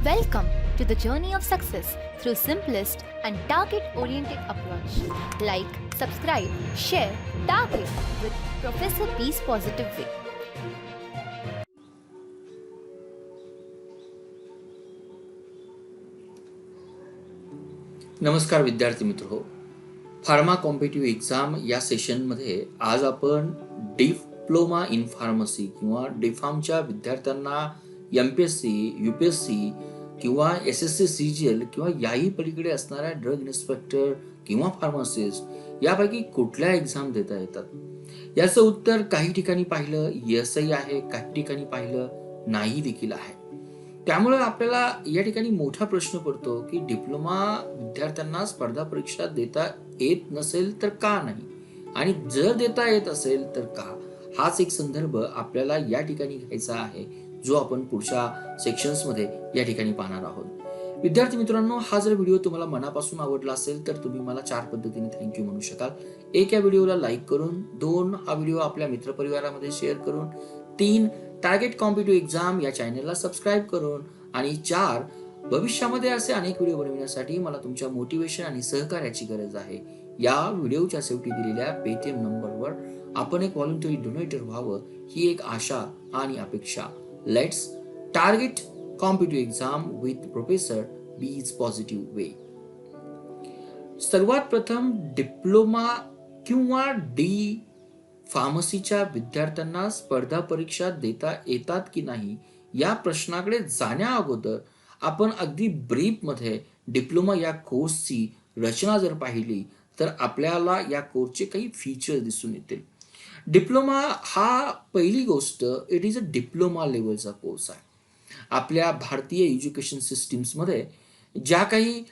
Welcome to the journey of success through simplest and target-oriented approach. Like, subscribe, share, target with Professor P's Positive Way. नमस्कार विद्यार्थी मित्र हो, pharma competitive exam या सेशनमध्ये आज आपण डिप्लोमा इन फार्मसी किंवा डिफार्मच्या विद्यार्थ्यांना MPSC, UPSC किंवा SSC CGL किंवा याही पलीकडे असणाऱ्या ड्रग इन्स्पेक्टर किंवा फार्मासिस्ट यापैकी कुठल्या एक्झाम देता येतात याचं उत्तर काही ठिकाणी पाहिलं यसही आहे, काही ठिकाणी पाहिलं नाही देखील आहे. त्यामुळे आपल्याला या ठिकाणी मोठा प्रश्न पडतो की डिप्लोमा विद्यार्थ्यांना स्पर्धा परीक्षा देता येत नसेल तर का नाही, आणि जर देता येत असेल तर का. हाच एक संदर्भ आपल्याला या ठिकाणी घ्यायचा आहे, जो आपण पुढच्या सेक्शन्स मध्ये या ठिकाणी पाहणार आहोत. विद्यार्थी मित्रांनो, हा जर व्हिडिओ तुम्हाला मनापासून आवडला असेल तर तुम्ही मला 4 पद्धतीने थँक्यू म्हणू शकाल. 1, या व्हिडिओला लाईक करून, 2, हा व्हिडिओ आपल्या मित्रपरिवारामध्ये शेअर करून, 3, टार्गेट कॉम्पिटिटिव्ह एक्झाम या चॅनलला सबस्क्राईब करून, आणि 4, भविष्यामध्ये असे अनेक व्हिडिओ बनवण्यासाठी मला तुमच्या मोटिवेशन आणि सहकार्याची गरज आहे. या व्हिडिओच्या शेवटी दिलेल्या पेटीएम नंबरवर आपण एक व्हॉलंटरी डोनेटर व्हावं, ही एक आशा आणि अपेक्षा. Let's target competitive exam with professor बीज पॉझिटिव्ह वे. सर्वात प्रथम, डिप्लोमा किंवा डी फार्मसीच्या विद्यार्थ्यांना स्पर्धा परीक्षा देता येतात की नाही या प्रश्नाकडे जाण्या अगोदर आपण अगदी ब्रीफ मध्ये डिप्लोमा या कोर्सची रचना जर पाहिली तर आपल्याला या कोर्सचे काही फीचर्स दिसून येतील. डिप्लोमा हा पहिली गोष्ट, इट इज अ डिप्लोमा लेवलचा कोर्स आहे. आपल्या भारतीय एज्युकेशन सिस्टीम्समध्ये ज्या काही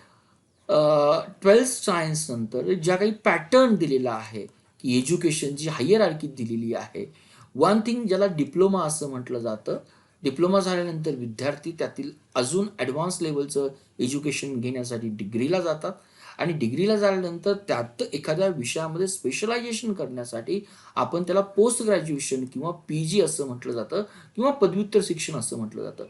12th सायन्स नंतर ज्या काही पॅटर्न दिलेला आहे की एज्युकेशनची हायरार्की दिलेली आहे. वन थिंग ज्याला डिप्लोमा असं म्हटलं जातं, डिप्लोमा झाल्यानंतर विद्यार्थी त्यातील अजून ॲडव्हान्स लेवलचं एज्युकेशन घेण्यासाठी डिग्रीला जातात, आणि डिग्रीला झाल्यानंतर त्यात एखाद्या विषयामध्ये स्पेशलायझेशन करण्यासाठी आपण त्याला पोस्ट ग्रॅज्युएशन किंवा PG असं म्हटलं जातं किंवा पदव्युत्तर शिक्षण असं म्हटलं जातं.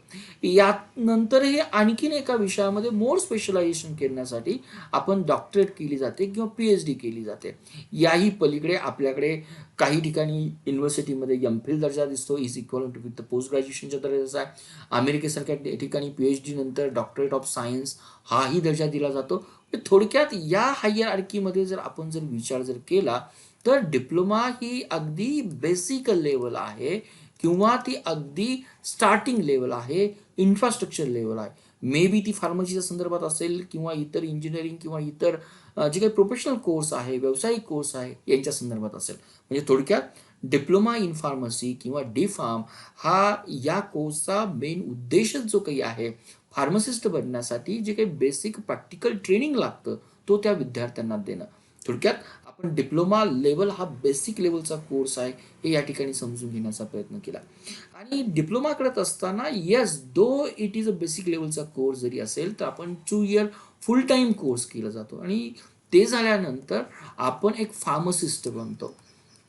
यात नंतरही आणखीन एका विषयामध्ये मोर स्पेशलायझेशन करण्यासाठी आपण डॉक्टरेट केली जाते किंवा PhD केली जाते. याही पलीकडे आपल्याकडे काही ठिकाणी युनिव्हर्सिटीमध्ये MPhil दर्जा दिसतो, is equal to with post ग्रॅज्युएशनचा दर्जा आहे. अमेरिकेसारख्या ठिकाणी PhD नंतर डॉक्टरेट ऑफ सायन्स हाही दर्जा दिला जातो. थोडक्यात या हायरार्कीमध्ये जर आपण जर विचार जर केला तर डिप्लोमा ही अगदी बेसिक लेवल आहे किंवा ती अगदी स्टार्टिंग लेवल आहे, इन्फ्रास्ट्रक्चर लेवल आहे. मे बी ती फार्मसीच्या संदर्भात असेल किंवा इतर इंजिनिअरिंग किंवा इतर जे काही प्रोफेशनल कोर्स आहे, व्यावसायिक कोर्स आहे, यांच्या संदर्भात असेल. म्हणजे थोडक्यात डिप्लोमा इन फार्मसी किंवा DPharm हा या कोर्सचा मेन उद्देशच जो काही आहे, फार्मासिस्ट बनण्यासाठी जे काही बेसिक प्रॅक्टिकल ट्रेनिंग लागतं तो त्या विद्यार्थ्यांना देणं. थोडक्यात आपण डिप्लोमा लेवल हा बेसिक लेवलचा कोर्स आहे हे या ठिकाणी समजून घेण्याचा प्रयत्न केला. आणि डिप्लोमा करत असताना yes, though it is a basic लेवलचा कोर्स जरी असेल तर आपण 2 इयर फुल टाइम कोर्स केला जातो, आणि ते झाल्यानंतर आपण एक फार्मासिस्ट बनतो.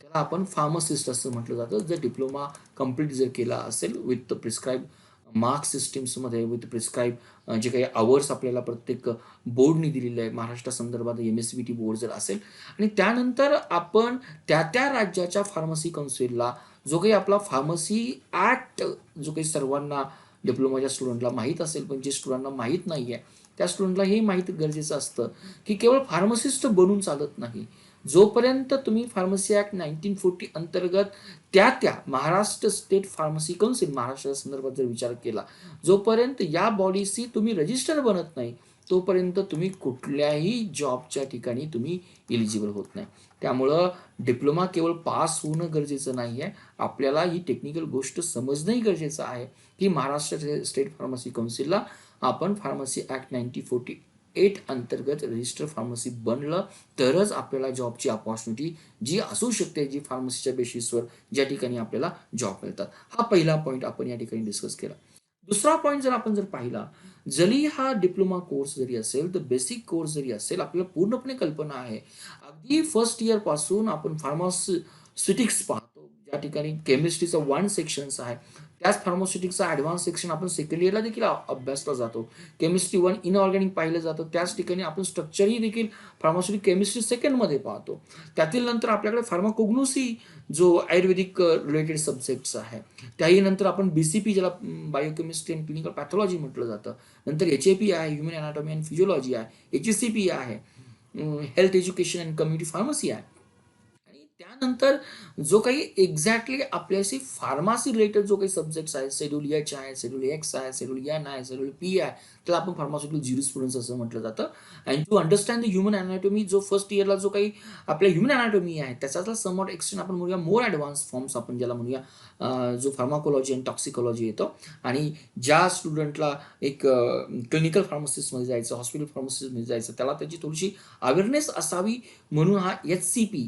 त्याला आपण फार्मासिस्ट असं म्हटलं जातं जर डिप्लोमा कम्प्लीट जर केला असेल विथ प्रिस्क्राईब मार्क सिस्टीम्समध्ये, विथ प्रिस्क्राईब जे काही आवर्स आपल्याला प्रत्येक बोर्डने दिलेले आहे, महाराष्ट्र संदर्भात MSBT बोर्ड जर असेल, आणि त्यानंतर आपण त्या राज्याच्या फार्मसी काउन्सिलला जो काही आपला फार्मसी ॲक्ट जो काही सर्वांना डिप्लोमाच्या स्टुडंटला माहीत असेल, पण जे स्टुडंटला माहीत नाही आहे त्या स्टुडंटला हे माहीत गरजेचं असतं की केवळ फार्मसिस्ट बनून चालत नाही. जोपर्यंत तुम्ही फार्मसी ॲक्ट 1940 अंतर्गत त्या महाराष्ट्र स्टेट फार्मसी काउन्सिल महाराष्ट्राच्या संदर्भात जर विचार केला, जोपर्यंत या बॉडीशी तुम्ही रजिस्टर बनत नाही तोपर्यंत तुम्ही कुठल्याही जॉबच्या ठिकाणी तुम्ही एलिजिबल होत नाही. त्यामुळं डिप्लोमा केवळ पास होणं गरजेचं नाही आहे, आपल्याला ही टेक्निकल गोष्ट समजणंही गरजेचं आहे की महाराष्ट्र स्टेट फार्मसी काउन्सिलला आपण फार्मसी ॲक्ट 1948 अंतर्गत रजिस्टर फार्मसी बनलं तरच आपल्याला जॉबची अपॉर्च्युनिटी जी असू शकते, जी फार्मसीच्या बेसिसवर ज्या ठिकाणी आपल्याला जॉब मिळतात. हा पहिला पॉईंट आपण या ठिकाणी डिस्कस केला. दुसरा पॉईंट जर आपण पाहिला, जरी हा डिप्लोमा कोर्स जरी असेल तर बेसिक कोर्स जरी असेल, आपल्याला पूर्णपणे कल्पना आहे अगदी फर्स्ट इयर पासून आपण फार्मास्युटिक्स पाहतो, ज्या ठिकाणी केमिस्ट्रीचं 1 सेक्शन्स आहे त्याच फार्मास्युटिक्सचा ॲडव्हान्स सेक्शन आपण सेकंड इयरला देखील अभ्यासला जातो. केमिस्ट्री 1 इनऑर्गॅनिक पाहिलं जातं. त्याच ठिकाणी आपण स्ट्रक्चरही देखील फार्मास्युटिक केमिस्ट्री सेकंडमध्ये पाहतो. त्यातील नंतर आपल्याकडे फार्माकोग्नोसी जो आयुर्वेदिक रिलेटेड सब्जेक्ट्स आहे. त्याही नंतर आपण BCP ज्याला बायोकेमिस्ट्री अँड क्लिनिकल पॅथॉलॉजी म्हटलं जातं. नंतर HAP आहे, ह्युमन अनाटॉमी अँड फिजिओलॉजी आहे. HACP आहे, health education and community pharmacy आहे. आणि त्यानंतर जो काही एक्झॅक्टली आपल्याशी फार्मसी रिलेटेड जो काही सब्जेक्ट्स आहे, शेड्यूल H आहे, शेड्यूल X आहे, शेड्यूल N आहे, शेड्यूल P आहे, त्याला आपण फार्मास्युटिकल ज्युरिस्प्रुडन्स असं म्हटलं जातं. And to understand the human anatomy, जो फर्स्ट इयरला जो काही आपल्या ह्युमन अनाटॉमी आहे त्याच्यातला समवॉट एक्सटेंड आपण म्हणूया मोर ॲडव्हान्स फॉर्म्स आपण ज्याला म्हणूया, जो फार्माकोलॉजी अँड टॉक्सिकोलॉजी येतो. आणि ज्या स्टुडंटला एक क्लिनिकल फार्मसिस्टमध्ये जायचं, हॉस्पिटल फार्मसिस्टमध्ये जायचं, त्याला त्याची थोडीशी अवेअरनेस असावी म्हणून हा HCP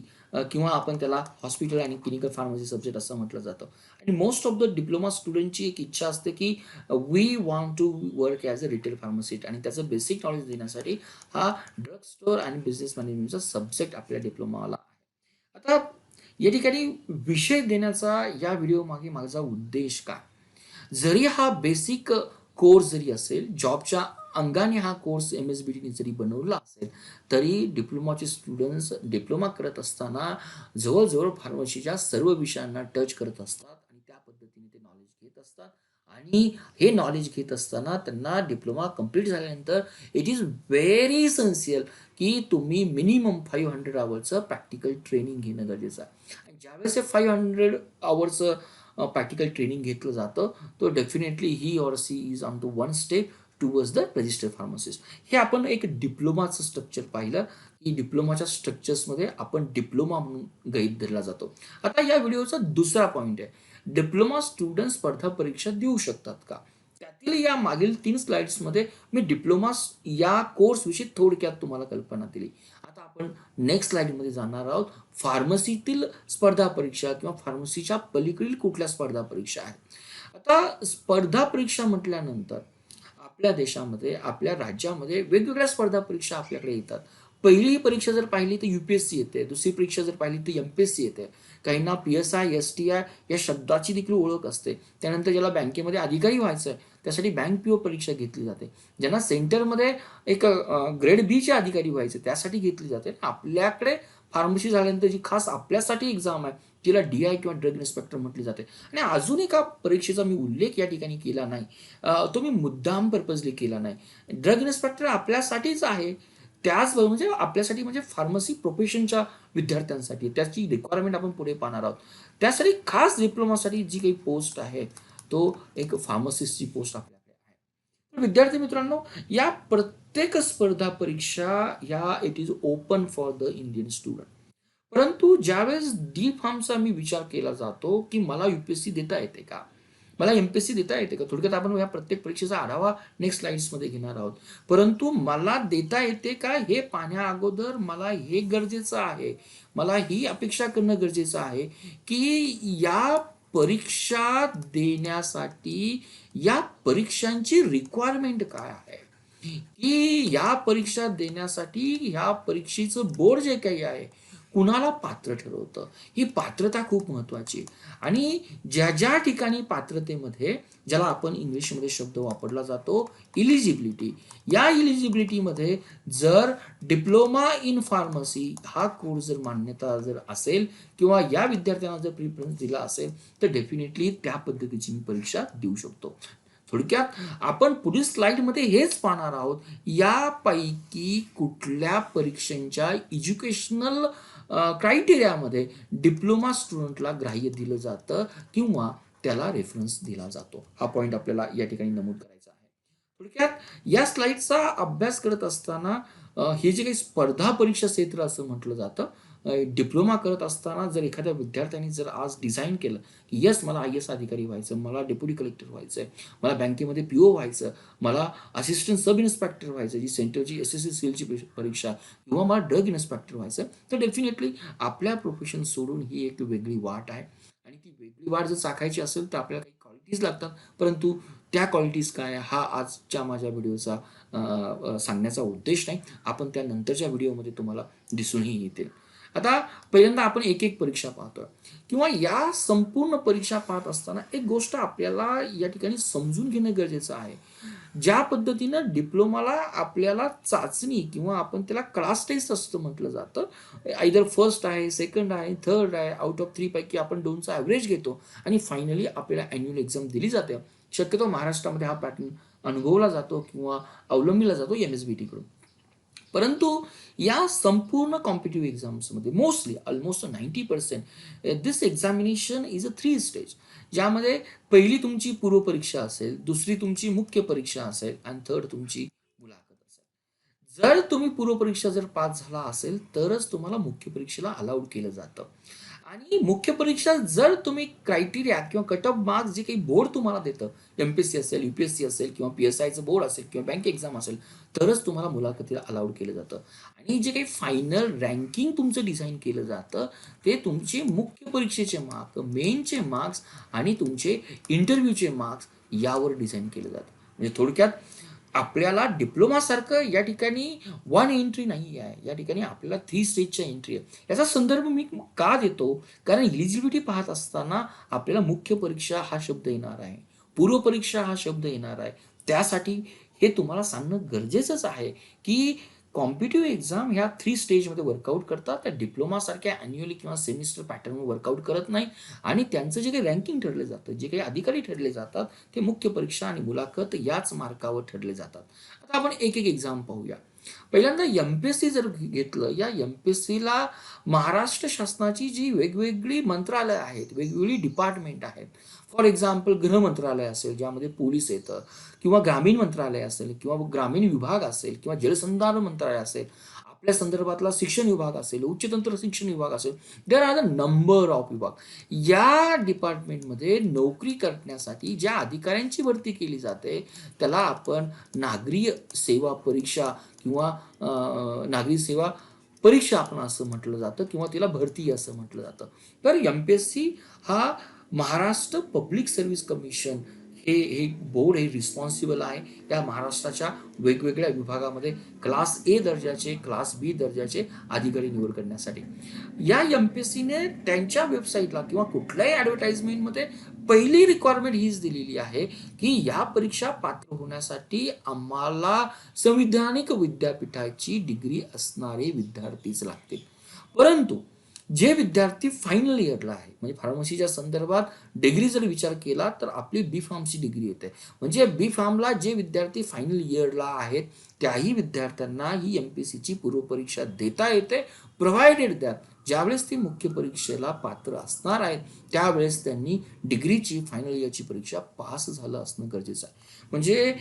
किंवा आपण त्याला हॉस्पिटल आणि क्लिनिकल फार्मसी सब्जेक्ट असं म्हटलं जातं. आणि मोस्ट ऑफ द डिप्लोमा स्टुडंटची एक इच्छा असते की we want to work as a retail pharmacist, आणि त्याचं बेसिक नॉलेज देण्यासाठी हा ड्रग स्टोअर आणि बिझनेस मॅनेजमेंटचा सब्जेक्ट आपल्या डिप्लोमाला आहे. आता या ठिकाणी विषय देण्याचा या व्हिडिओ मागे माझा उद्देश काय? जरी हा बेसिक कोर्स जरी असेल, जॉबच्या अंगाने हा कोर्स MSBTने जरी बनवला असेल, तरी डिप्लोमाचे स्टुडंट्स डिप्लोमा करत असताना जवळजवळ फार्मसीच्या सर्व विषयांना टच करत असतात आणि त्या पद्धतीने ते नॉलेज घेत असतात. आणि हे नॉलेज घेत असताना त्यांना डिप्लोमा कंप्लीट झाल्यानंतर इट इज व्हेरी इसेन्शियल की तुम्ही मिनिमम 500 आवर्सचं प्रॅक्टिकल ट्रेनिंग घेणं गरजेचं आहे. आणि ज्यावेळेस हे 500 आवर्सचं प्रॅक्टिकल ट्रेनिंग घेतलं जातं, तो definitely he or she is on the one step towards the registered pharmacist. हे आपण एक डिप्लोमाचं स्ट्रक्चर पाहिलं की डिप्लोमाच्या स्ट्रक्चर्समध्ये आपण डिप्लोमा म्हणून गृहीत धरला जातो. आता या व्हिडिओचा दुसरा पॉईंट आहे, डिप्लोमा स्टुडंट स्पर्धा परीक्षा देऊ शकतात का? त्यातील या मागील 3 स्लाइड्समध्ये मी डिप्लोमा या कोर्सविषयी थोडक्यात तुम्हाला कल्पना दिली. आता आपण नेक्स्ट स्लाइडमध्ये जाणार आहोत, फार्मसीतील स्पर्धा परीक्षा किंवा फार्मसीच्या पलीकडील कुठल्या स्पर्धा परीक्षा आहेत. आता स्पर्धा परीक्षा म्हटल्यानंतर आपल्या देशामध्ये, आपल्या राज्यामध्ये वेगवेगळ्या स्पर्धा परीक्षा आपल्याकडे येतात. पहिली परीक्षा जर पाहिली तर UPSC येते, दुसरी परीक्षा जर पाहिली तर MPSC येते. काहींना PSI, STI या शब्दाची देखील ओळख असते. त्यानंतर ज्याला बँकेमध्ये अधिकारी व्हायचं आहे त्यासाठी बँक PO परीक्षा घेतली जाते. ज्यांना सेंटरमध्ये एक ग्रेड Bचे अधिकारी व्हायचे त्यासाठी घेतली जाते. आपल्याकडे फार्मसी झाल्यानंतर जी खास आपल्यासाठी एक्झाम आहे तिला DI किंवा ड्रग इन्स्पेक्टर म्हटली जाते. आणि अजून एका परीक्षेचा मी उल्लेख या ठिकाणी केला नाही, तो मी मुद्दाम पर्पजली केला नाही. ड्रग इन्स्पेक्टर आपल्यासाठीच आहे, त्याचबरोबर म्हणजे आपल्यासाठी म्हणजे फार्मसी प्रोफेशनच्या विद्यार्थ्यांसाठी त्याची रिक्वायरमेंट आपण पुढे पाहणार आहोत. त्यासाठी खास डिप्लोमासाठी जी काही पोस्ट आहे तो एक फार्मसिस्टची पोस्ट आपल्याकडे आहे. तर विद्यार्थी मित्रांनो, या प्रत्येक स्पर्धा परीक्षा या it is open for the Indian student. परंतु ज्यावेळेस D-Pharmचा मी विचार केला जातो की मला UPSC देता येते का, मला MPSC देता येते का, थोडक्यात आपण या प्रत्येक परीक्षेचा आढावा नेक्स्ट स्लाइड्समध्ये घेणार आहोत. परंतु मला देता येते का हे पाहण्या अगोदर मला हे गरजेचं आहे, मला ही अपेक्षा करणं गरजेचं आहे की या परीक्षा देण्यासाठी या परीक्षांची रिक्वायरमेंट काय आहे, की या परीक्षा देण्यासाठी ह्या परीक्षेचं बोर्ड जे काही आहे कुणाला पात्र ठरवतं, ही पात्रता खूप महत्त्वाची. आणि ज्या ज्या ठिकाणी पात्रतेमध्ये, ज्याला आपण इंग्लिशमध्ये शब्द वापरला जातो इलिजिबिलिटी, या इलिजिबिलिटीमध्ये जर डिप्लोमा इन फार्मसी हा कोर्स जर मान्यता जर असेल किंवा या विद्यार्थ्यांना जर प्रिफरन्स दिला असेल तर डेफिनेटली त्या पद्धतीची मी परीक्षा देऊ शकतो. थोडक्यात आपण पुढील स्लाइडमध्ये हेच पाहणार आहोत, यापैकी कुठल्या परीक्षांच्या एज्युकेशनल क्रायटेरियामध्ये डिप्लोमा स्टुडंटला ग्राह्य दिलं जातं किंवा त्याला रेफरन्स दिला जातो. हा पॉईंट आपल्याला या ठिकाणी नमूद करायचा आहे. थोडक्यात या स्लाइडचा अभ्यास करत असताना हे जे काही स्पर्धा परीक्षा क्षेत्र असं म्हटलं जातं, डिप्लोमा करत असताना जर एखाद्या विद्यार्थ्यांनी जर आज डिझाईन केलं की यस मला IAS अधिकारी व्हायचं, मला डेप्युटी कलेक्टर व्हायचं आहे, मला बँकेमध्ये PO व्हायचं, मला असिस्टंट सब इन्स्पेक्टर व्हायचं, जी सेंटरची SSC SEALची परीक्षा, किंवा मला ड्रग इन्स्पेक्टर व्हायचं, तर डेफिनेटली आपल्या प्रोफेशन सोडून ही एक वेगळी वाट आहे. आणि ती वेगळी वाट जर चाखायची असेल तर आपल्याला काही क्वालिटीज लागतात. परंतु त्या क्वालिटीज काय हा आजच्या माझ्या व्हिडिओचा सांगण्याचा उद्देश नाही. आपण त्या नंतरच्या व्हिडिओमध्ये तुम्हाला दिसूनही येतील. आता पहिल्यांदा आपण एक एक परीक्षा पाहतोय किंवा या संपूर्ण परीक्षा पाहत असताना एक गोष्ट आपल्याला या ठिकाणी समजून घेणं गरजेचं आहे. ज्या पद्धतीनं डिप्लोमाला आपल्याला चाचणी किंवा आपण त्याला क्लास टेस्ट असतं म्हटलं जातं, आयदर फर्स्ट आहे, सेकंड आहे, थर्ड आहे, आउट ऑफ 3 पैकी आपण 2चा ॲव्हरेज घेतो आणि फायनली आपल्याला ॲन्युअल एक्झाम दिली जाते. शक्यतो महाराष्ट्रामध्ये हा पॅटर्न अनुभवला जातो किंवा अवलंबिला जातो MSBT कडून. परंतु या संपूर्ण कॉम्पिटिटिव्ह एक्झाम्समध्ये mostly almost 90% this examination is a 3 stage, ज्यामध्ये पहिली तुमची पूर्वपरीक्षा असेल, दुसरी तुमची मुख्य परीक्षा असेल आणि थर्ड तुमची मुलाखत असेल. जर तुम्ही पूर्वपरीक्षा जर पास झाला असेल तरच तुम्हाला मुख्य परीक्षेला अलाउड केलं जातं. आणि मुख्य परीक्षा जर तुम्ही क्रायटेरिया किंवा कट ऑफ मार्क्स जे काही बोर्ड तुम्हाला देतं, MPSC असेल, UPSC असेल किंवा PSIचं बोर्ड असेल किंवा बँक एक्झाम असेल, तरच तुम्हाला मुलाखतीला अलाउड केलं जातं. आणि जे काही फायनल रँकिंग तुमचं डिझाईन केलं जातं ते तुमचे मुख्य परीक्षेचे मार्क्स, मेनचे मार्क्स आणि तुमचे इंटरव्ह्यूचे मार्क्स यावर डिझाईन केलं जातं. म्हणजे थोडक्यात आपल्याला डिप्लोमासारखं या ठिकाणी 1 एंट्री नाही आहे, या ठिकाणी आपल्याला 3 स्टेजच्या एंट्री आहे. याचा संदर्भ मी का देतो, कारण इलिजिबिलिटी पाहत असताना आपल्याला मुख्य परीक्षा हा शब्द येणार आहे, पूर्वपरीक्षा हा शब्द येणार आहे. त्यासाठी हे तुम्हाला सांगणं गरजेचंच आहे की कॉम्पिटिटिव्ह एक्झाम ह्या 3 स्टेजमध्ये वर्कआउट करतात. त्या डिप्लोमासारख्या ॲन्युअली किंवा सेमिस्टर पॅटर्नवर वर्कआउट करत नाही. आणि त्यांचं जे काही रँकिंग ठरलं जातं, जे काही अधिकारी ठरले जातात, ते मुख्य परीक्षा आणि मुलाखत याच मार्कावर ठरले जातात. आता आपण एक एक एक्झाम पाहूया. पहिल्यांदा MPSC जर घेतलं, या MPSCला महाराष्ट्र शासनाची जी वेगवेगळी मंत्रालय आहेत, वेगवेगळी डिपार्टमेंट आहेत. फॉर एक्झाम्पल गृह मंत्रालय असेल, ज्यामध्ये पोलीस येतं, किंवा ग्रामीण मंत्रालय असेल किंवा ग्रामीण विभाग असेल किंवा जलसंधारण मंत्रालय असेल, आपल्या संदर्भातला शिक्षण विभाग असेल, उच्चतंत्र शिक्षण विभाग असेल, there are the number of विभाग. या डिपार्टमेंटमध्ये नोकरी करण्यासाठी ज्या अधिकाऱ्यांची भरती केली जाते त्याला आपण नागरी सेवा परीक्षा किंवा नागरी सेवा परीक्षा आपण असं म्हटलं जातं किंवा तिला भरती असं म्हटलं जातं. तर MPSC हा महाराष्ट्र पब्लिक सर्व्हिस कमिशन हे बोर्ड हे रिस्पॉन्सिबल आहे त्या महाराष्ट्राच्या वेगवेगळ्या विभागामध्ये क्लास A दर्जाचे, क्लास B दर्जाचे अधिकारी निवड करण्यासाठी. या MPSCने त्यांच्या वेबसाईटला किंवा कुठल्याही ॲडव्हर्टाइजमेंटमध्ये पहिली रिक्वायरमेंट हीच दिलेली आहे की या परीक्षा पात्र होण्यासाठी आम्हाला संविधानिक विद्यापीठाची डिग्री असणारे विद्यार्थीच लागतील. परंतु जे विद्यार्थी फायनल इयरला आहे, म्हणजे फार्मसीच्या संदर्भात डिग्री जर विचार केला तर आपली B.Pharmची डिग्री येते. म्हणजे B.Pharmला जे विद्यार्थी फायनल इयरला आहेत त्याही विद्यार्थ्यांना ही MPSCची पूर्वपरीक्षा देता येते, प्रोव्हायडेड दॅट ज्यावेळेस ती मुख्य परीक्षेला पात्र असणार आहेत त्यावेळेस त्यांनी डिग्रीची फायनल इयरची परीक्षा पास झालं असणं गरजेचं आहे. म्हणजे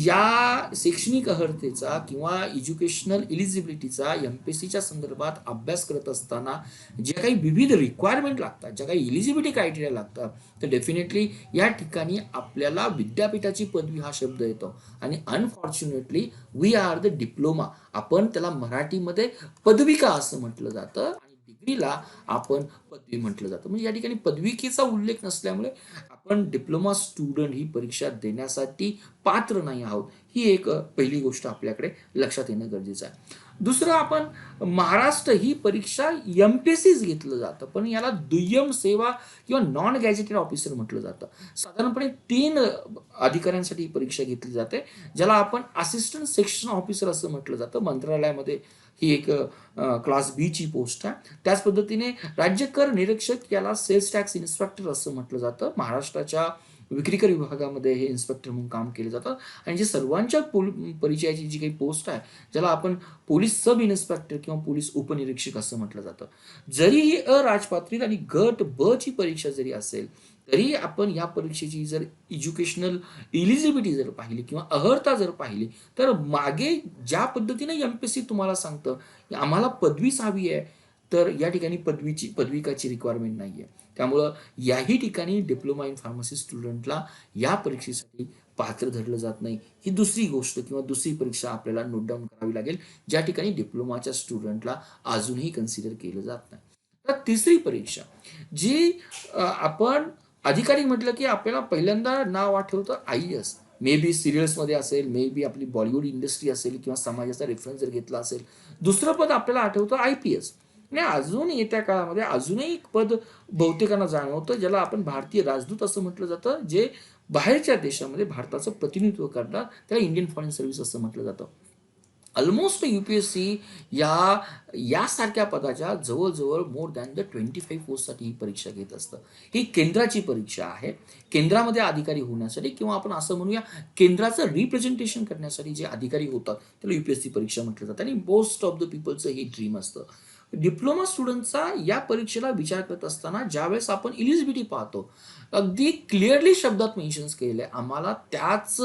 या शैक्षणिक अर्हतेचा किंवा एज्युकेशनल इलिजिबिलिटीचा MPSCच्या संदर्भात अभ्यास करत असताना ज्या काही विविध रिक्वायरमेंट लागतात, ज्या काही इलिजिबिलिटी क्रायटेरिया लागतात, तर डेफिनेटली या ठिकाणी आपल्याला विद्यापीठाची पदवी हा शब्द येतो. आणि unfortunately we are the diploma, आपण त्याला मराठीमध्ये पदविका असं म्हटलं जातं आणि डिग्रीला आपण पदवी म्हटलं जातं. म्हणजे या ठिकाणी पदविकेचा उल्लेख नसल्यामुळे आपण डिप्लोमा स्टुडंट ही परीक्षा देण्यासाठी पात्र नाही आहोत. ही एक पहिली गोष्ट आपल्याकडे लक्षात येणं गरजेचं आहे. दुसरं, आपण महाराष्ट्र ही परीक्षा MPSCच घेतलं जातं, पण याला दुय्यम सेवा किंवा नॉन गॅजेटेड ऑफिसर म्हटलं जातं. साधारणपणे 3 अधिकाऱ्यांसाठी ही परीक्षा घेतली जाते, ज्याला आपण असिस्टंट सेक्शन ऑफिसर असं म्हटलं जातं. मंत्रालयामध्ये ही एक क्लास B ची पोस्ट आहे. त्याच पद्धतीने राज्य कर निरीक्षक याला सेल्स टॅक्स इन्स्पेक्टर असं म्हटलं जातं. महाराष्ट्राच्या विक्रीकर विभागामध्ये हे इन्स्पेक्टर म्हणून काम केले जातं. आणि जे सर्वांच्या परिचयाची जी काही पोस्ट आहे ज्याला आपण पोलीस सब इन्स्पेक्टर किंवा पोलीस उपनिरीक्षक असं म्हटलं जातं. जरी ही अराजपात्रित आणि गट B ची परीक्षा जरी असेल तरी आपण या परीक्षेची जर एज्युकेशनल इलिजिबिलिटी जर पाहिली किंवा अर्हता जर पाहिली तर मागे ज्या पद्धतीने MPSC तुम्हाला सांगतं की आम्हाला पदवीच हवी आहे, तर या ठिकाणी पदविकाची रिक्वायरमेंट नाही आहे. त्यामुळं याही ठिकाणी डिप्लोमा इन फार्मसी स्टुडंटला या परीक्षेसाठी पात्र धरलं जात नाही. ही दुसरी गोष्ट किंवा दुसरी परीक्षा आपल्याला नोट डाऊन करावी लागेल, ज्या ठिकाणी डिप्लोमाच्या स्टुडंटला अजूनही कन्सिडर केलं जात नाही. तर तिसरी परीक्षा जी आपण अधिकारी म्हटलं की आपल्याला पहिल्यांदा नाव आठवतं IAS. मे बी सिरियल्समध्ये असेल, मे बी आपली बॉलिवूड इंडस्ट्री असेल किंवा समाजाचा रेफरन्स जर घेतला असेल. दुसरं पद आपल्याला आठवतं IPS. आणि अजून येत्या काळामध्ये अजूनही एक पद बहुतेकांना जाणवतं, ज्याला आपण भारतीय राजदूत असं म्हटलं जातं, जे बाहेरच्या देशामध्ये भारताचं प्रतिनिधित्व करतात. त्याला इंडियन फॉरेन सर्व्हिस असं म्हटलं जातं. ऑलमोस्ट UPSC या यासारख्या पदाच्या जवळजवळ मोर दॅन द 25 पोस्टसाठी ही परीक्षा घेत असतं. ही केंद्राची परीक्षा आहे. केंद्रामध्ये अधिकारी होण्यासाठी किंवा आपण असं म्हणूया केंद्राचं रिप्रेझेंटेशन करण्यासाठी जे अधिकारी होतात त्याला UPSC परीक्षा म्हटलं जातं आणि मोस्ट ऑफ द पीपलचं हे ड्रीम असतं. डिप्लोमा स्टुडंटचा या परीक्षेला विचार करत असताना ज्यावेळेस आपण इलिजिबिलिटी पाहतो, अगदी क्लिअरली शब्दात मेन्शन्स केलेलं आहे. आम्हाला त्याच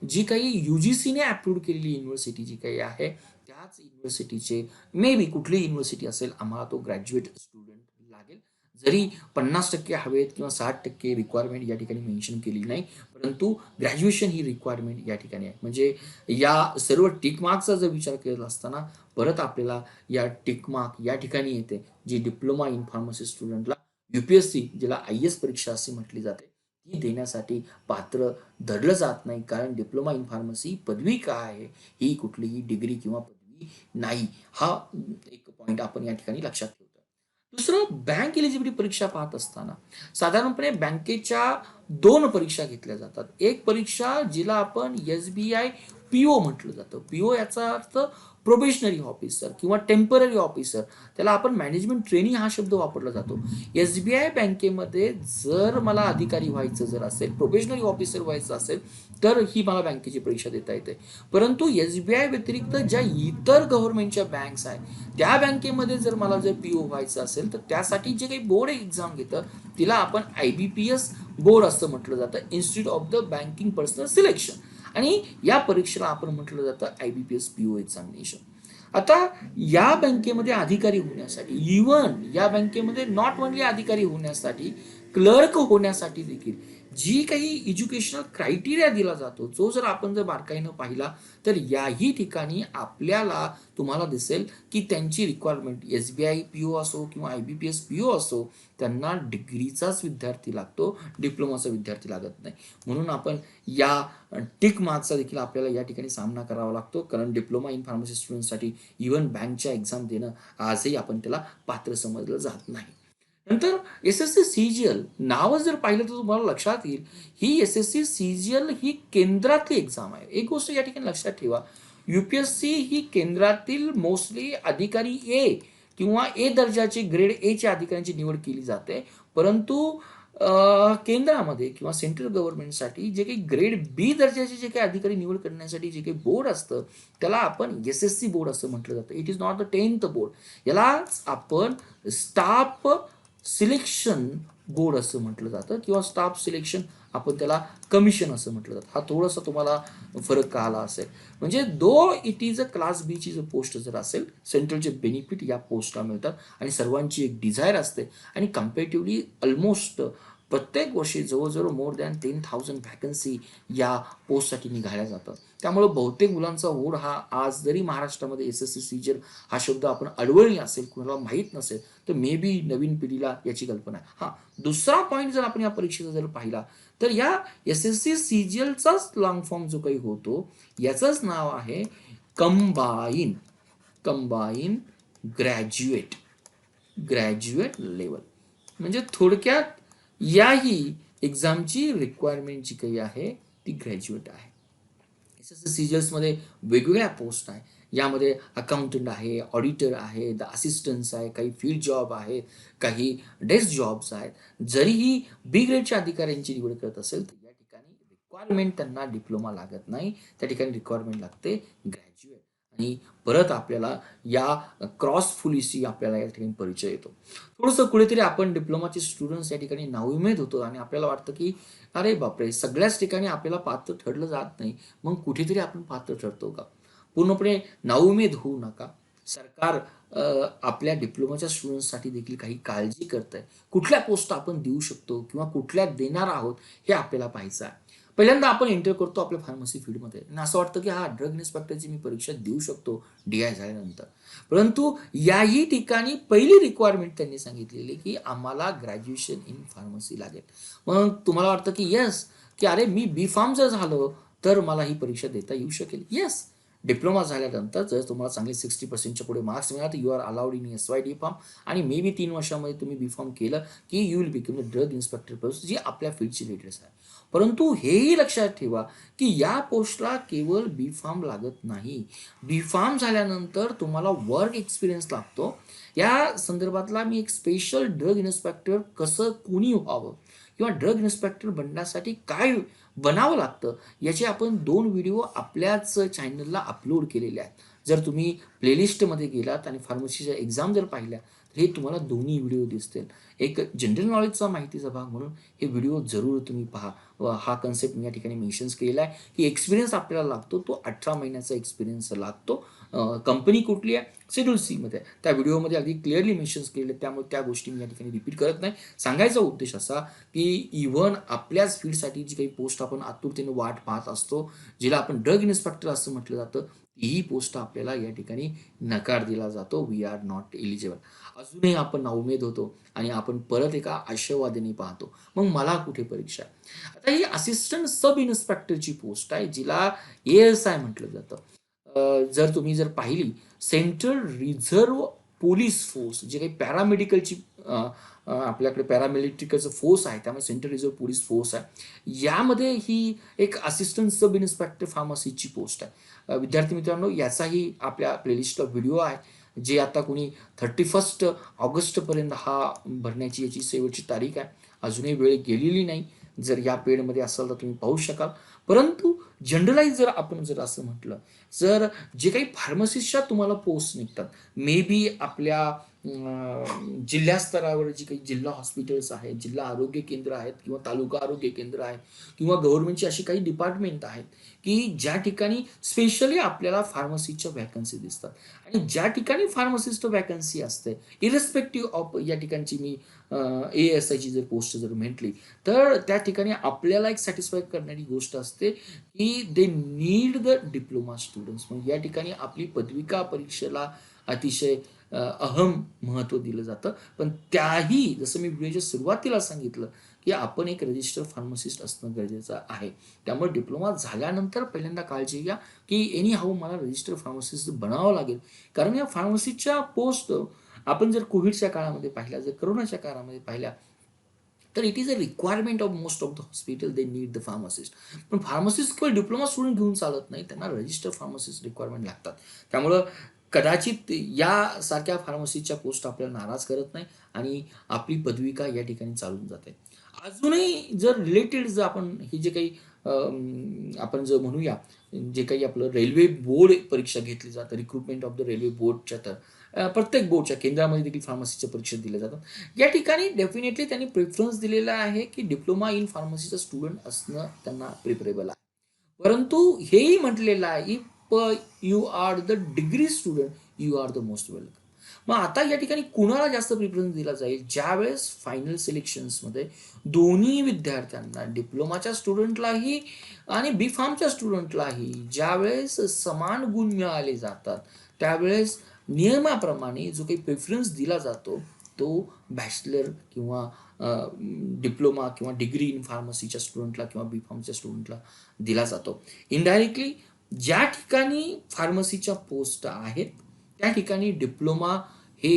जी काही UGCने अप्रूव्ह केलेली युनिव्हर्सिटी जी काही आहे त्याच युनिव्हर्सिटीचे मे बी कुठलीही युनिव्हर्सिटी असेल, आम्हाला तो ग्रॅज्युएट स्टुडंट लागेल. जरी 50% हवेत किंवा 60% रिक्वायरमेंट या ठिकाणी मेन्शन केली नाही, परंतु ग्रॅज्युएशन ही रिक्वायरमेंट या ठिकाणी आहे. म्हणजे या सर्व टिक मार्क्सचा जर विचार करत असताना परत आपल्याला या टिक मार्क या ठिकाणी येते, जी डिप्लोमा इन फार्मसी स्टुडंटला UPSC ज्याला IAS परीक्षा अशी म्हटली जाते ती देण्यासाठी पात्र धरलं जात नाही. कारण डिप्लोमा इन फार्मसी पदवी काय आहे, ही कुठलीही डिग्री किंवा पदवी नाही. हा एक पॉईंट आपण या ठिकाणी लक्षात ठेवतो. दुसरं, बँक एलिजिबिलिटी परीक्षा पाहत असताना साधारणपणे बँकेच्या 2 परीक्षा घेतल्या जातात. एक परीक्षा जिला आपण SBI PO म्हटलं जातं. PO याचा अर्थ प्रोबेशनरी ऑफिसर किंवा टेम्पररी ऑफिसर, त्याला आपण मॅनेजमेंट ट्रेनिंग हा शब्द वापरला जातो. SBI बँकेमध्ये जर मला अधिकारी व्हायचं जर असेल, प्रोबेशनरी ऑफिसर व्हायचं असेल, तर ही मला बँकेची परीक्षा देता येते. परंतु SBI व्यतिरिक्त ज्या इतर गव्हर्नमेंटच्या बँक्स आहेत त्या बँकेमध्ये जर मला जर PO व्हायचं असेल तर त्यासाठी जे काही बोर्ड एक्झाम घेतं तिला आपण IBPS बोर्ड असं म्हटलं जातं, institute of the banking personal selection. आणि या परीक्षेला आपण म्हटलं जातं IBPS PO एक्झामिनेशन. आता या बँकेमध्ये अधिकारी होण्यासाठी, इवन या बँकेमध्ये नॉट ओनली अधिकारी होण्यासाठी, क्लर्क होण्यासाठी देखील जी काही एज्युकेशनल क्रायटेरिया दिला जातो, जो जर आपण जर बारकाईनं पाहिला तर याही ठिकाणी आपल्याला तुम्हाला दिसेल की त्यांची रिक्वायरमेंट SBI PO असो किंवा IBPS PO असो, त्यांना डिग्रीचाच विद्यार्थी लागतो, डिप्लोमाचा विद्यार्थी लागत नाही. म्हणून आपण या टिक मार्क्सचा देखील आपल्याला या ठिकाणी सामना करावा लागतो. कारण डिप्लोमा इन फार्मसी स्टुडंटसाठी इव्हन बँकच्या एक्झाम देणं आजही आपण त्याला पात्र समजलं जात नाही. नंतर SSC CGL नावच जर पाहिलं तर तुम्हाला लक्षात येईल, ही SSC CGL ही केंद्रातली एक्झाम आहे. एक गोष्ट या ठिकाणी लक्षात ठेवा, UPSC ही केंद्रातील मोस्टली अधिकारी A किंवा A दर्जाचे ग्रेड A च्या अधिकाऱ्यांची निवड केली जाते. परंतु केंद्रामध्ये किंवा सेंट्रल गव्हर्नमेंटसाठी जे काही ग्रेड B दर्जाचे जे काही अधिकारी निवड करण्यासाठी जे काही बोर्ड असतं त्याला आपण SSC बोर्ड असं म्हटलं जातं. It is not the 10th board. याला आपण स्टाफ सिलेक्शन बोर्ड असं म्हटलं जातं किंवा स्टाफ सिलेक्शन आपण त्याला कमिशन असं म्हटलं जातं. हा थोडासा तुम्हाला फरक कळाला असेल. म्हणजे though it is a class B ची जर पोस्ट जर असेल, सेंट्रलचे बेनिफिट या पोस्टला मिळतात आणि सर्वांची एक डिझायर असते आणि कम्पॅरेटिव्हली ऑलमोस्ट प्रत्येक वर्षी जवळजवळ मोर दॅन 10,000 व्हॅकन्सी या पोस्टसाठी निघाल्या जातात. त्यामुळं बहुतेक मुलांचा ओढ हा आज जरी महाराष्ट्रामध्ये SSC CGL हा शब्द आपण अडवळणी असेल, कुणाला माहीत नसेल तर मे बी नवीन पिढीला याची कल्पना आहे. हा दुसरा पॉईंट जर आपण या परीक्षेचा जर पाहिला तर या SSC CGLचाच लॉंग फॉर्म जो काही होतो याचंच नाव आहे कंबाईन ग्रॅज्युएट लेवल. म्हणजे थोडक्यात याही एक्झामची रिक्वायरमेंट जी काही आहे ती ग्रॅज्युएट आहे. SSC CGLs मध्ये वेगवेगळ्या पोस्ट आहे. यामध्ये अकाउंटंट आहे, ऑडिटर आहे, द असिस्टंट्स आहे, काही फील्ड जॉब आहेत, काही डेस्क जॉब्स आहेत. जरीही B ग्रेडच्या अधिकाऱ्यांची निवड करत असेल तर या ठिकाणी रिक्वायरमेंट त्यांना डिप्लोमा लागत नाही, त्या ठिकाणी रिक्वायरमेंट लागते ग्रॅज्युएट. आणि परत आपल्याला या क्रॉस फुलीशी आपल्याला या ठिकाणी परिचय येतो. थोडंसं कुठेतरी आपण डिप्लोमाचे स्टुडंट्स या ठिकाणी नाउमेद होतो आणि आपल्याला वाटतं की अरे बापरे, सगळ्याच ठिकाणी आपल्याला पात्र ठरलं जात नाही, मग कुठेतरी आपण पात्र ठरतो का? पूर्णपणे नाउमेद होऊ नका. सरकार आपल्या डिप्लोमाच्या स्टुडंट्ससाठी देखील काही काळजी करत आहे. कुठल्या पोस्ट आपण देऊ शकतो किंवा कुठल्या देणार आहोत हे आपल्याला पाहायचं आहे. पहिल्यांदा आपण एंटर करतो आपल्या फार्मसी फील्डमध्ये आणि असं वाटतं की हा ड्रग इन्स्पेक्टरची मी परीक्षा देऊ शकतो DI झाल्यानंतर. परंतु याही ठिकाणी पहिली रिक्वायरमेंट त्यांनी सांगितलेली की आम्हाला ग्रॅज्युएशन इन फार्मसी लागेल. मग तुम्हाला वाटतं की येस, की अरे मी B.Pharm जर झालो तर मला ही परीक्षा देता येऊ शकेल. येस, डिप्लोमा झाल्यानंतर जर तुम्हाला चांगले 60% पुढे मार्क्स मिळाले तर you are allowed in SY D pharm आणि मे बी 3 वर्षामध्ये तुम्ही बी फार्म केलं की you will become the drug inspector post, जी आपल्या फील्डची लेटेस्ट आहे. परंतु हेही लक्षात ठेवा की या पोस्टला केवळ बी फार्म लागत नाही. बी फार्म झाल्यानंतर तुम्हाला वर्क एक्सपिरियन्स लागतो. या संदर्भातला मी एक स्पेशल ड्रग इन्स्पेक्टर कसं कोणी व्हावं किंवा ड्रग इन्स्पेक्टर बनण्यासाठी काय बनावं लागतं याचे आपण 2 व्हिडिओ आपल्याच चॅनलला अपलोड केलेले आहेत. जर तुम्ही प्लेलिस्टमध्ये गेलात आणि फार्मसीच्या एक्झाम जर पाहिल्या तर हे तुम्हाला दोन्ही व्हिडिओ दिसतील. एक जनरल नॉलेजचा माहितीचा भाग म्हणून हे व्हिडिओ जरूर तुम्ही पहा. हा कन्सेप्ट मी या ठिकाणी मेन्शन्स केलेला आहे की एक्सपिरियन्स आपल्याला लागतो तो 18 महिन्याचा एक्सपिरियन्स लागतो. कंपनी कुठली आहे, शेड्यूल सी मध्ये त्या व्हिडिओमध्ये अगदी क्लिअरली मेन्शन्स केले, त्यामुळे त्या गोष्टी मी या ठिकाणी रिपीट करत नाही. सांगायचा उद्देश असा की इव्हन आपल्याच फील्डसाठी जी काही पोस्ट आपण आतुरतेने वाट पाहत असतो, जिला आपण ड्रग इन्स्पेक्टर असं म्हटलं जातं, ही पोस्ट आपल्याला या ठिकाणी नकार दिला जातो. We are not eligible. अजूनही आपण नाउमेद होतो आणि आपण परत एका आशावादाने पाहतो मग मला कुठे परीक्षा. आता ही असिस्टंट सब इन्स्पेक्टरची पोस्ट आहे, जिला ASI म्हटलं जातं. जर पाहिली सेंट्रल रिझर्व्ह पोलीस फोर्स, जे काही पॅरामेडिकलची आपल्याकडे पॅरामिलिटरीचं फोर्स आहे, त्यामुळे सेंट्रल रिझर्व्ह पोलीस फोर्स आहे, यामध्ये ही एक असिस्टंट सब इन्स्पेक्टर फार्मसीची पोस्ट आहे. विद्यार्थी मित्रांनो, याचाही आपल्या प्लेलिस्टला व्हिडिओ आहे, जे आता कोणी 31 ऑगस्टपर्यंत हा भरण्याची याची शेवटची तारीख आहे. अजूनही वेळ गेलेली नाही. जर या पेडमध्ये असाल तर तुम्ही पाहू शकाल. परंतु जनरलाइज जर आपण असं म्हटलं, जर जे काही फार्मसिस्टच्या तुम्हाला पोस्ट निघतात, मे बी आपल्या जिल्हा स्तरावर जी काही जिल्हा हॉस्पिटल्स आहेत, जिल्हा आरोग्य केंद्र आहेत किंवा तालुका आरोग्य केंद्र आहेत किंवा गव्हर्नमेंटची अशी काही डिपार्टमेंट आहेत की ज्या ठिकाणी स्पेशली आपल्याला फार्मसीच्या वॅकन्सी दिसतात आणि ज्या ठिकाणी फार्मसिस्ट वॅकन्सी असते, इरेस्पेक्टिव्ह ऑफ या ठिकाणची मी ASIची जर पोस्ट जर म्हटली तर त्या ठिकाणी आपल्याला एक सॅटिस्फाय करणारी गोष्ट असते की they need the diploma students. मग या ठिकाणी आपली पदविका परीक्षेला अतिशय अहम महत्त्व दिलं जातं. पण त्याही जसं मी व्हिडिओच्या सुरुवातीला सांगितलं की आपण एक रजिस्टर फार्मासिस्ट असणं गरजेचं आहे. त्यामुळे डिप्लोमा झाल्यानंतर पहिल्यांदा काळजी घ्या की एनी हाऊ मला रजिस्टर फार्मासिस्ट बनावं लागेल. कारण या फार्मसीच्या पोस्ट आपण जर कोविडच्या काळामध्ये पाहिल्या, जर करोनाच्या काळामध्ये पाहिल्या, तर it is a requirement of most of the hospital, they need the pharmacist. पण फार्मासिस्ट किंवा डिप्लोमा स्टुडंट घेऊन चालत नाही, त्यांना रजिस्टर फार्मासिस्ट रिक्वायरमेंट लागतात. त्यामुळं कदाचित यासारख्या फार्मसीच्या पोस्ट आपल्याला नाराज करत नाही आणि आपली पदविका या ठिकाणी चालून जाते. अजूनही जर रिलेटेड जर आपण हे जे काही आपण जर म्हणूया, जे काही आपलं रेल्वे बोर्ड परीक्षा घेतली जातं, रिक्रुटमेंट ऑफ द रेल्वे बोर्डच्या, तर प्रत्येक बोर्डच्या केंद्रामध्ये देखील फार्मसीच्या परीक्षा दिल्या जातात. या ठिकाणी डेफिनेटली त्यांनी प्रेफरन्स दिलेला आहे की डिप्लोमा इन फार्मसीचं स्टुडंट असणं त्यांना प्रिफरेबल आहे. परंतु हेही म्हटलेलं आहे you are the degree student, you are the most welcome. मग आता या ठिकाणी कुणाला जास्त प्रिफरन्स दिला जाईल, ज्यावेळेस फायनल सिलेक्शन्समध्ये दोन्ही विद्यार्थ्यांना, डिप्लोमाच्या स्टुडंटलाही आणि बी फार्मच्या स्टुडंटलाही ज्यावेळेस समान गुण मिळाले जातात, त्यावेळेस नियमाप्रमाणे जो काही प्रेफरन्स दिला जातो तो बॅचलर किंवा डिप्लोमा किंवा डिग्री इन फार्मसीच्या स्टुडंटला किंवा बी फार्मच्या स्टुडंटला दिला जातो. इनडायरेक्टली ज्या ठिकाणी फार्मसीच्या पोस्ट आहेत त्या ठिकाणी डिप्लोमा हे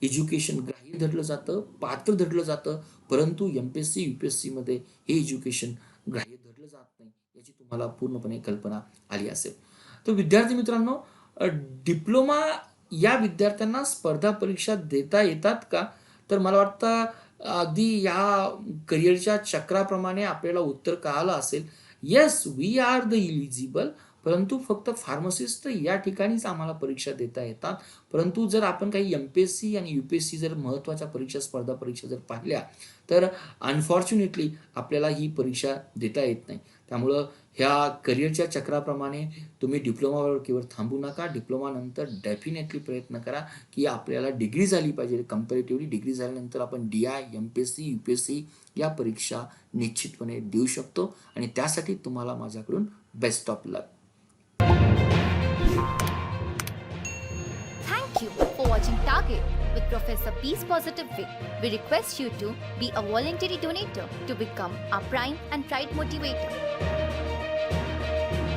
एज्युकेशन ग्राह्य धरलं जातं, पात्र धरलं जातं. परंतु MPSC UPSC मध्ये हे एज्युकेशन ग्राह्य धरलं जात नाही, याची तुम्हाला पूर्णपणे कल्पना आली असेल. तर विद्यार्थी मित्रांनो, डिप्लोमा या विद्यार्थ्यांना स्पर्धा परीक्षा देता येतात का, तर मला वाटतं अगदी या करिअरच्या चक्राप्रमाणे आपल्याला उत्तर कळालं असेल. Yes, we are the eligible, परंतु फक्त फार्मसिस्ट या ठिकाणीच आम्हाला परीक्षा देता येतात. परंतु जर आपण काही MPSC आणि UPSC जर महत्त्वाच्या परीक्षा, स्पर्धा परीक्षा जर पाहिल्या तर अनफॉर्च्युनेटली आपल्याला ही परीक्षा देता येत नाही. त्यामुळं ह्या करिअरच्या चक्राप्रमाणे तुम्ही डिप्लोमावर केवळ थांबू नका. डिप्लोमानंतर डेफिनेटली प्रयत्न करा की आपल्याला डिग्री झाली पाहिजे. कंपॅरेटिव्हली डिग्री झाल्यानंतर आपण DI, MPSC, UPSC या परीक्षा निश्चितपणे देऊ शकतो आणि त्यासाठी तुम्हाला माझ्याकडून best of luck. Thank you for watching Target with Professor Peace Positive Way. We request you to be a voluntary donator to become our prime and pride motivator.